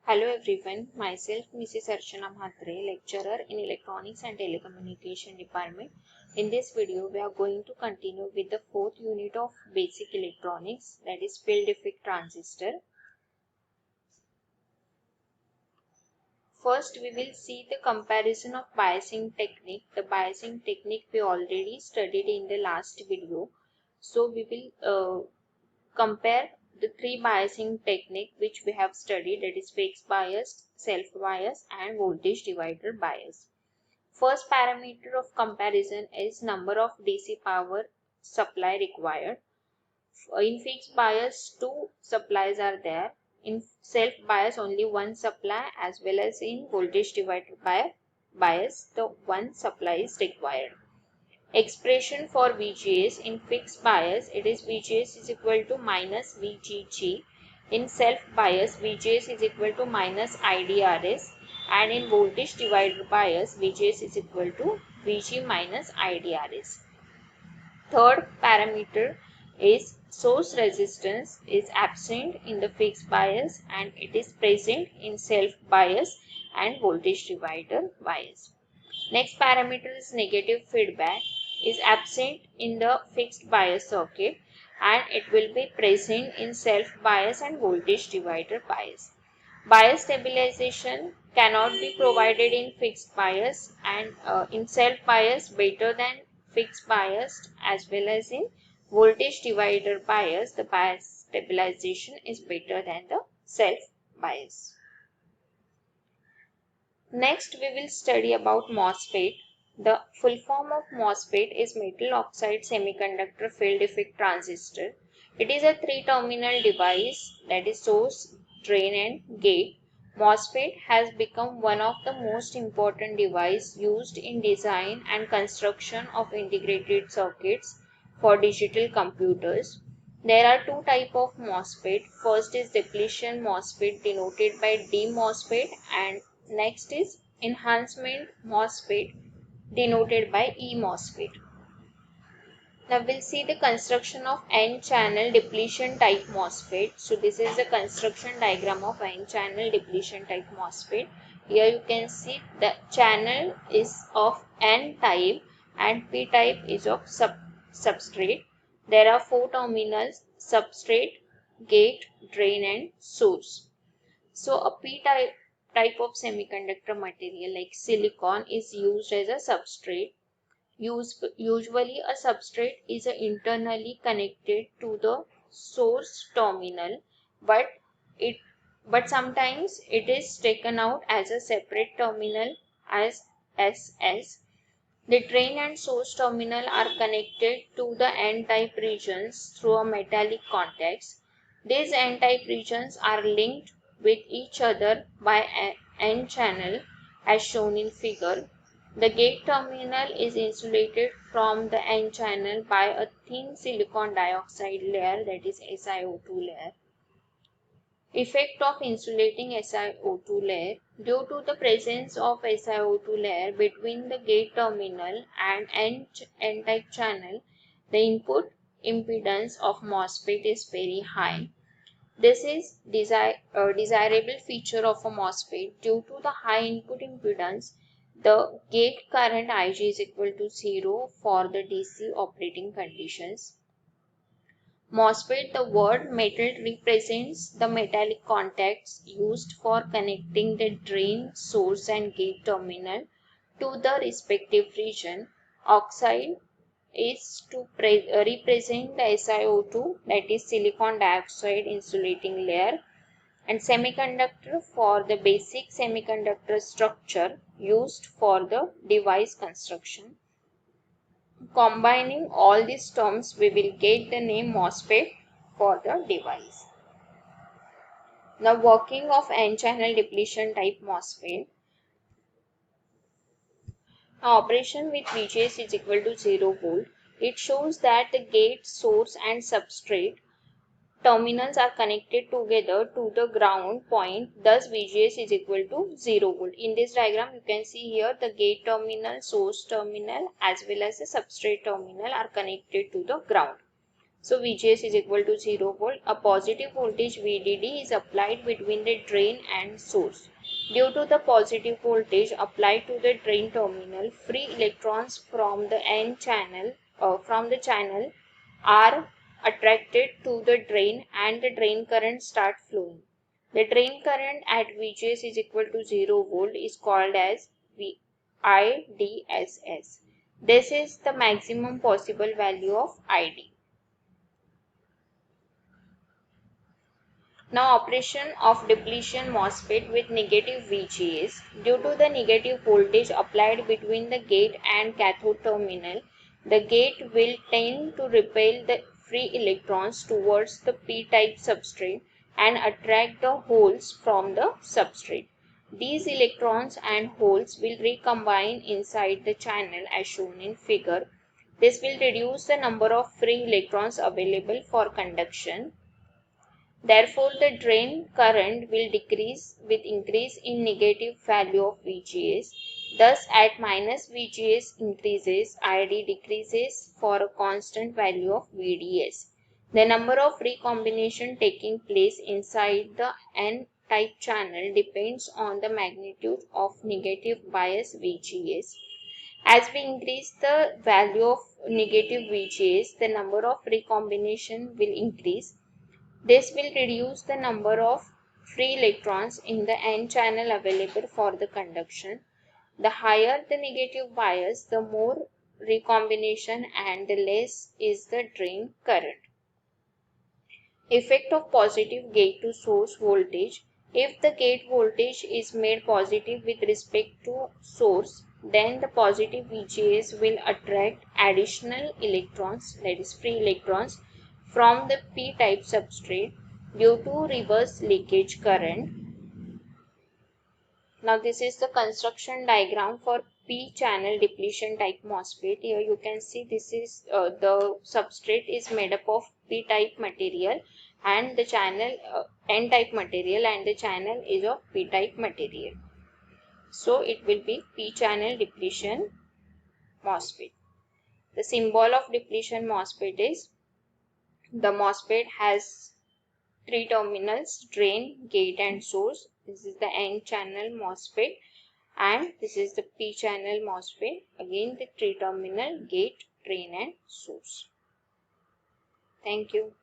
Hello everyone, myself Mrs. Archana Mhatre, lecturer in Electronics and Telecommunication Department. In this video, we are going to continue with the fourth unit of Basic Electronics, that is Field Effect Transistor. First, we will see the comparison of biasing technique. The biasing technique we already studied in the last video. So, we will compare the three biasing technique which we have studied, that is fixed bias, self bias and voltage divider bias. First parameter of comparison is number of DC power supply required. In fixed bias, two supplies are there. In self bias, only one supply, as well as in voltage divider bias, the one supply is required. Expression for VGS in fixed bias, it is VGS is equal to minus VGG. In self bias, VGS is equal to minus IDRS, and in voltage divider bias, VGS is equal to VG minus IDRS. Third parameter is source resistance is absent in the fixed bias and it is present in self bias and voltage divider bias. Next parameter is negative feedback is absent in the fixed bias circuit and it will be present in self bias and voltage divider bias. Bias stabilization cannot be provided in fixed bias and in self bias better than fixed bias, as well as in voltage divider bias the bias stabilization is better than the self bias. Next, we will study about MOSFET. The full form of MOSFET is metal oxide semiconductor field effect transistor. It is a three-terminal device, that is source, drain and gate. MOSFET has become one of the most important devices used in design and construction of integrated circuits for digital computers. There are two types of MOSFET. First is depletion MOSFET denoted by D MOSFET, and next is enhancement MOSFET denoted by E MOSFET. Now we'll see the construction of N-channel depletion type MOSFET. So this is the construction diagram of N-channel depletion type MOSFET. Here you can see the channel is of N type and P type is of substrate. There are four terminals: substrate, gate, drain and source. So a P type of semiconductor material like silicon is used as a substrate. Usually a substrate is internally connected to the source terminal, but sometimes it is taken out as a separate terminal as SS. The drain and source terminal are connected to the N-type regions through a metallic contacts. These N-type regions are linked with each other by an N-channel as shown in figure. The gate terminal is insulated from the N-channel by a thin silicon dioxide layer, that is SiO2 layer. Effect of insulating SiO2 layer. Due to the presence of SiO2 layer between the gate terminal and N-type channel, the input impedance of MOSFET is very high. This is a desirable feature of a MOSFET. Due to the high input impedance, the gate current Ig is equal to 0 for the DC operating conditions. MOSFET, the word metal represents the metallic contacts used for connecting the drain, source and gate terminal to the respective region. Oxide is to represent the SiO2, that is silicon dioxide insulating layer, and semiconductor for the basic semiconductor structure used for the device construction. Combining all these terms, we will get the name MOSFET for the device. Now, working of N-channel depletion type MOSFET. Now, operation with VGS is equal to 0 volt. It shows that the gate, source and substrate terminals are connected together to the ground point, thus VGS is equal to 0 volt. In this diagram, you can see here the gate terminal, source terminal as well as the substrate terminal are connected to the ground. So VGS is equal to 0 volt. A positive voltage VDD is applied between the drain and source. Due to the positive voltage applied to the drain terminal, free electrons from the channel are attracted to the drain and the drain current start flowing. The drain current at VGS is equal to 0 volt is called as IDSS. This is the maximum possible value of ID. Now operation of depletion MOSFET with negative VGS. Due to the negative voltage applied between the gate and cathode terminal, the gate will tend to repel the free electrons towards the p-type substrate and attract the holes from the substrate. These electrons and holes will recombine inside the channel as shown in figure. This will reduce the number of free electrons available for conduction. Therefore, the drain current will decrease with increase in negative value of VGS. Thus, at minus VGS increases, ID decreases for a constant value of VDS. The number of recombination taking place inside the N-type channel depends on the magnitude of negative bias VGS. As we increase the value of negative VGS, the number of recombination will increase. This will reduce the number of free electrons in the N channel available for the conduction. The higher the negative bias, the more recombination and the less is the drain current. Effect of positive gate to source voltage. If the gate voltage is made positive with respect to source, then the positive VGS will attract additional electrons, that is free electrons, from the p-type substrate due to reverse leakage current. Now this is the construction diagram for p-channel depletion type MOSFET. Here you can see this is the substrate is made up of p-type material and the channel n-type material, and the channel is of p-type material. So it will be p-channel depletion MOSFET. The symbol of depletion MOSFET is, the MOSFET has three terminals: drain, gate and source. This is the N-channel MOSFET, and this is the P-channel MOSFET. Again the three terminal: gate, drain and source. Thank you.